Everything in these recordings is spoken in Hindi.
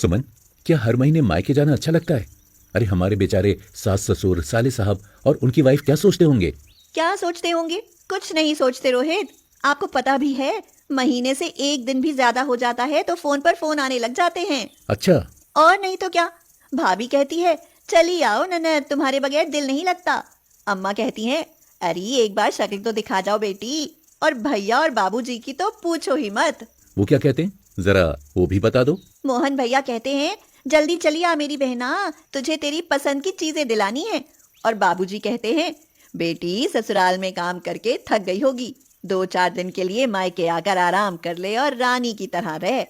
सुमन, क्या हर महीने मायके जाना अच्छा लगता है? अरे हमारे बेचारे सास ससुर, साले साहब और उनकी वाइफ क्या सोचते होंगे? क्या सोचते होंगे? कुछ नहीं सोचते रोहित। आपको पता भी है, महीने से एक दिन भी ज्यादा हो जाता है तो फोन पर फोन आने लग जाते हैं। अच्छा। और नहीं तो क्या। भाभी कहती है, चली आओ ननद, तुम्हारे बगैर दिल नहीं लगता। अम्मा कहती हैं, अरे एक बार शक्ल तो दिखा जाओ बेटी। और भैया और बाबूजी की तो पूछो ही मत। वो क्या कहते हैं, जरा वो भी बता दो। मोहन भैया कहते हैं, जल्दी चली आ मेरी बहना, तुझे तेरी पसंद की चीजें दिलानी है। और बाबूजी कहते हैं, बेटी ससुराल में काम करके थक गई होगी, 2-4 दिन के लिए मायके आकर आराम कर ले और रानी की तरह रह।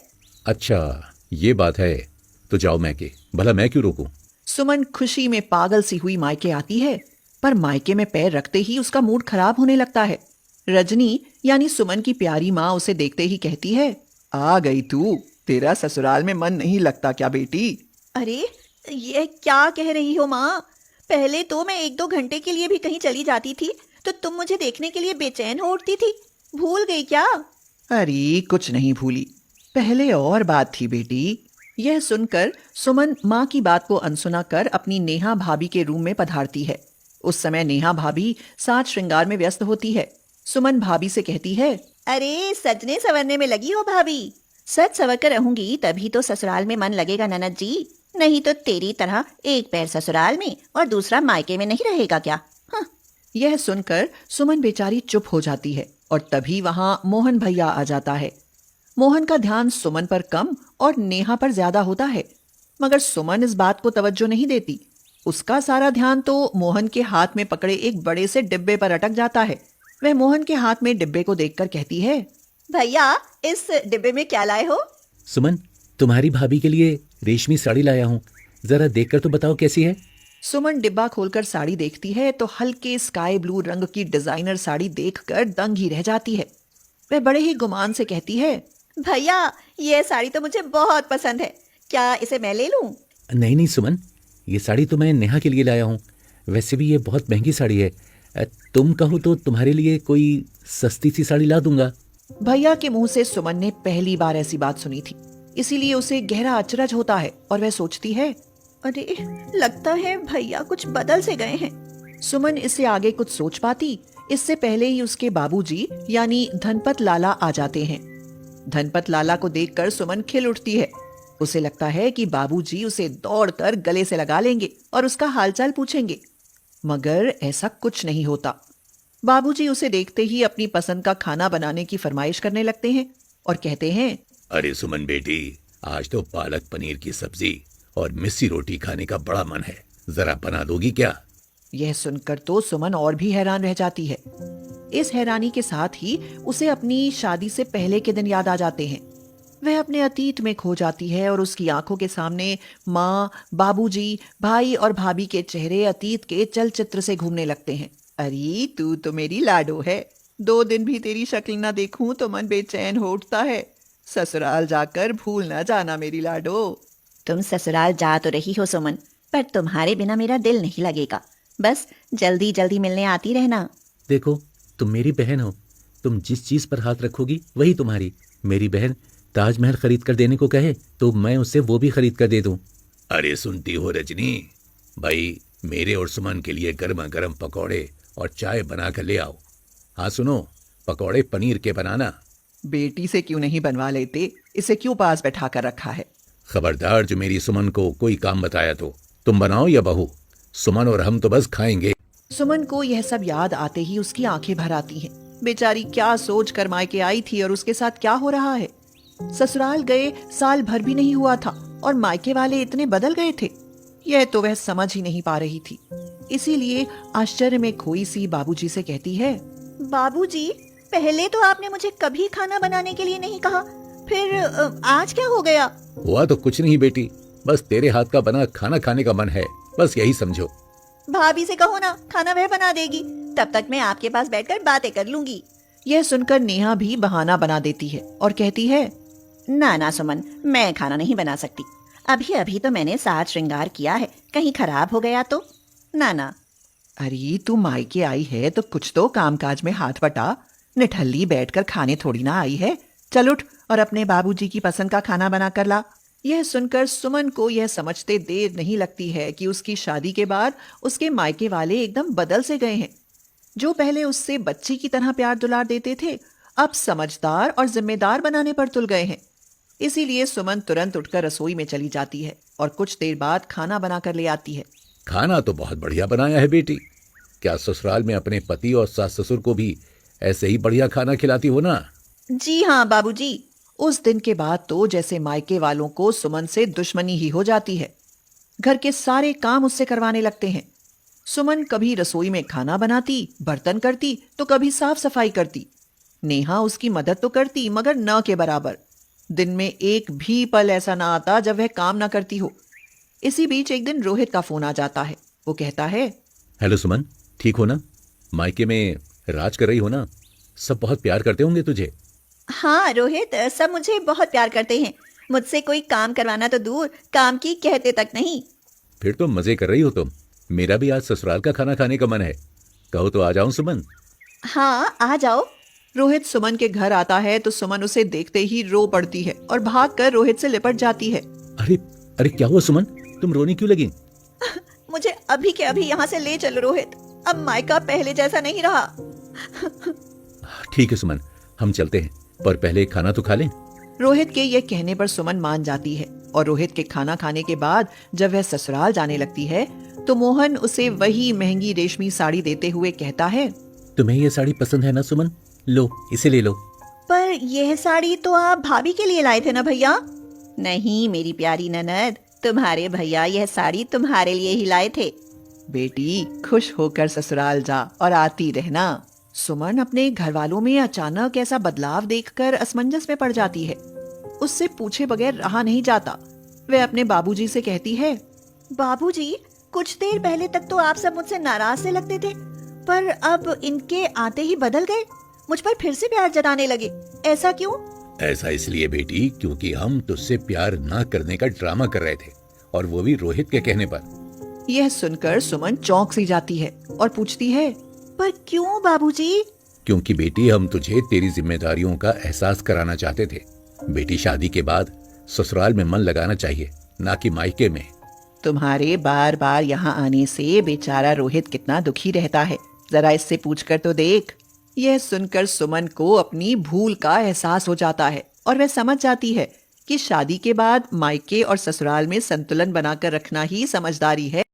अच्छा, ये बात है। तो जाओ मैके, भला मैं क्यों रोकूं? सुमन खुशी में पागल सी हुई मायके आती है, पर मायके में पैर रखते ही उसका मूड खराब होने लगता है। रजनी यानी सुमन की प्यारी माँ उसे देखते ही कहती है, आ गई तू, तेरा ससुराल में मन नहीं लगता क्या बेटी? अरे ये क्या कह रही हो माँ? पहले तो मैं 1-2 घंटे के लिए भी कहीं चली जाती थी तो तुम मुझे देखने के लिए बेचैन हो उठती थी। भूल गई क्या? अरे कुछ नहीं भूली, पहले और बात थी बेटी। यह सुनकर सुमन माँ की बात को अनसुना कर अपनी नेहा भाभी के रूम में पधारती है। उस समय नेहा भाभी साज श्रृंगार में व्यस्त होती है। सुमन भाभी से कहती है, अरे सजने संवरने में लगी हो भाभी। सच संवर कर रहूंगी तभी तो ससुराल में मन लगेगा ननद जी। नहीं तो तेरी तरह एक पैर ससुराल में और दूसरा मायके में नहीं रहेगा क्या? हाँ। यह सुनकर सुमन बेचारी चुप हो जाती है और तभी वहां मोहन भैया आ जाता है। मोहन का ध्यान सुमन पर कम और नेहा पर ज्यादा होता है, मगर सुमन इस बात को तवज्जो नहीं देती। उसका सारा ध्यान तो मोहन के हाथ में पकड़े एक बड़े से डिब्बे पर अटक जाता है। वह मोहन के हाथ में डिब्बे को देखकर कहती है, भैया इस डिब्बे में क्या लाए हो? सुमन, तुम्हारी भाभी के लिए रेशमी साड़ी लाया हूँ, जरा देखकर तो बताओ कैसी है। सुमन डिब्बा खोलकर साड़ी देखती है तो हल्के स्काई ब्लू रंग की डिजाइनर साड़ी देखकर दंग ही रह जाती है। वह बड़े ही गुमान से कहती है, भैया ये साड़ी तो मुझे बहुत पसंद है, क्या इसे मैं ले लूं? नहीं नहीं सुमन, ये साड़ी तो मैं नेहा के लिए लाया हूँ। वैसे भी ये बहुत महंगी साड़ी है। तुम कहो तो तुम्हारे लिए कोई सस्ती सी साड़ी ला दूंगा। भैया के मुंह से सुमन ने पहली बार ऐसी बात सुनी थी, इसीलिए उसे गहरा अचरज होता है और वह सोचती है, अरे लगता है भैया कुछ बदल से गए हैं। सुमन इससे आगे कुछ सोच पाती इससे पहले ही उसके बाबूजी यानी धनपत लाला आ जाते हैं। धनपत लाला को देखकर सुमन खिल उठती है। उसे लगता है कि बाबूजी उसे दौड़कर गले से लगा लेंगे और उसका हालचाल पूछेंगे, मगर ऐसा कुछ नहीं होता। बाबूजी उसे देखते ही अपनी पसंद का खाना बनाने की फरमाइश करने लगते हैं और कहते हैं, अरे सुमन बेटी, आज तो पालक पनीर की सब्जी और मिस्सी रोटी खाने का बड़ा मन है, जरा बना दोगी क्या? यह सुनकर तो सुमन और भी हैरान रह जाती है। इस हैरानी के साथ ही उसे अपनी शादी से पहले के दिन याद आ जाते हैं। वह अपने अतीत में खो जाती है और उसकी आंखों के सामने माँ, बाबूजी, भाई और भाभी के चेहरे अतीत के चलचित्र से घूमने लगते हैं। अरे तू तो मेरी लाडो है, 2 दिन भी तेरी शक्ल ना देखूं तो मन बेचैन हो उठता है। ससुराल जाकर भूल ना जाना मेरी लाडो। तुम ससुराल जा तो रही हो सुमन, पर तुम्हारे बिना मेरा दिल नहीं लगेगा। बस जल्दी जल्दी मिलने आती रहना। देखो, तुम मेरी बहन हो, तुम जिस चीज पर हाथ रखोगी वही तुम्हारी। मेरी बहन ताजमहल खरीद कर देने को कहे तो मैं उससे वो भी खरीद कर दे दूं। अरे सुनती हो रजनी, भाई मेरे और सुमन के लिए गर्मा गर्म पकौड़े और चाय बना कर ले आओ। हाँ सुनो, पकौड़े पनीर के बनाना। बेटी से क्यों नहीं बनवा लेते, इसे क्यों पास बैठा कर रखा है? खबरदार, जो मेरी सुमन को कोई काम बताया तो तुम बनाओ या बहू, सुमन और हम तो बस खाएंगे। सुमन को यह सब याद आते ही उसकी आंखें भर आती हैं। बेचारी क्या सोच कर मायके आई थी और उसके साथ क्या हो रहा है। ससुराल गए साल भर भी नहीं हुआ था और मायके वाले इतने बदल गए थे, यह तो वह समझ ही नहीं पा रही थी। इसीलिए आश्चर्य में खोई सी बाबूजी से कहती है, बाबूजी, पहले तो आपने मुझे कभी खाना बनाने के लिए नहीं कहा, फिर आज क्या हो गया? हुआ तो कुछ नहीं बेटी, बस तेरे हाथ का बना खाना खाने का मन है, बस यही समझो। भाभी से कहो ना, खाना वह बना देगी, तब तक मैं आपके पास बैठकर बातें कर लूंगी। यह सुनकर नेहा भी बहाना बना देती है और कहती है, ना ना सुमन, मैं खाना नहीं बना सकती। अभी अभी तो मैंने साज श्रृंगार किया है, कहीं खराब हो गया तो? ना ना। अरे तू मायके आई है तो कुछ तो कामकाज में हाथ बटा, निठल्ली बैठकर खाने थोड़ी ना आई है। चल उठ और अपने बाबूजी की पसंद का खाना बना कर ला। यह सुनकर सुमन को यह समझते देर नहीं लगती है कि उसकी शादी के बाद उसके मायके वाले एकदम बदल से गए हैं। जो पहले उससे बच्ची की तरह प्यार दुलार देते थे, अब समझदार और जिम्मेदार बनाने पर तुल गए हैं। इसीलिए सुमन तुरंत उठकर रसोई में चली जाती है और कुछ देर बाद खाना बनाकर ले आती है। खाना तो बहुत बढ़िया बनाया है बेटी। क्या ससुराल में अपने पति और सास ससुर को भी ऐसे ही बढ़िया खाना खिलाती हो ना? जी हाँ बाबूजी। उस दिन के बाद तो जैसे मायके वालों को सुमन से दुश्मनी ही हो जाती है। घर के सारे काम उससे करवाने लगते हैं। सुमन कभी रसोई में खाना बनाती, बर्तन करती, तो कभी साफ सफाई करती। नेहा उसकी मदद तो करती, मगर न के बराबर। दिन में एक भी पल ऐसा ना आता जब वह काम ना करती हो। इसी बीच एक दिन रोहित का फोन आ जाता है। वो कहता है, हेलो सुमन, ठीक हो ना? मायके में राज कर रही हो ना? सब बहुत प्यार करते होंगे तुझे। हाँ रोहित, सब मुझे बहुत प्यार करते हैं। मुझसे कोई काम करवाना तो दूर, काम की कहते तक नहीं। फिर तो मजे कर रही हो तुम। मेरा भी आज ससुराल का खाना खाने का मन है। कहो तो आ जाऊं सुमन? हाँ आ जाओ। रोहित सुमन के घर आता है तो सुमन उसे देखते ही रो पड़ती है और भागकर रोहित से लिपट जाती है। अरे अरे, क्या हुआ सुमन? तुम रोने क्यों लगी? मुझे अभी के अभी यहाँ से ले चलो रोहित। अब मायका पहले जैसा नहीं रहा। ठीक है सुमन, हम चलते हैं, पर पहले खाना तो खा लें। रोहित के ये कहने पर सुमन मान जाती है और रोहित के खाना खाने के बाद जब वह ससुराल जाने लगती है तो मोहन उसे वही महंगी रेशमी साड़ी देते हुए कहता है, तुम्हें ये साड़ी पसंद है ना सुमन? लो, इसे ले लो। पर यह साड़ी तो आप भाभी के लिए लाए थे ना भैया? नहीं मेरी प्यारी ननद, तुम्हारे भैया यह साड़ी तुम्हारे लिए ही लाए थे। बेटी खुश होकर ससुराल जा और आती रहना। सुमन अपने घर वालों में अचानक ऐसा बदलाव देखकर असमंजस में पड़ जाती है। उससे पूछे बगैर रहा नहीं जाता। वह अपने बाबूजी से कहती है, बाबूजी, कुछ देर पहले तक तो आप सब मुझसे नाराज से लगते थे, पर अब इनके आते ही बदल गए। मुझ पर फिर से प्यार जताने लगे। ऐसा क्यों? ऐसा इसलिए बेटी, क्योंकि हम तुझसे प्यार ना करने का ड्रामा कर रहे थे, और वो भी रोहित के कहने पर। यह सुनकर सुमन चौंक सी जाती है और पूछती है, पर क्यों बाबूजी? क्योंकि बेटी, हम तुझे तेरी जिम्मेदारियों का एहसास कराना चाहते थे। बेटी, शादी के बाद ससुराल में मन लगाना चाहिए, ना कि मायके में। तुम्हारे बार बार यहाँ आने से बेचारा रोहित कितना दुखी रहता है, जरा इससे पूछकर तो देख। यह सुनकर सुमन को अपनी भूल का एहसास हो जाता है और वह समझ जाती है कि शादी के बाद मायके और ससुराल में संतुलन बनाकर रखना ही समझदारी है।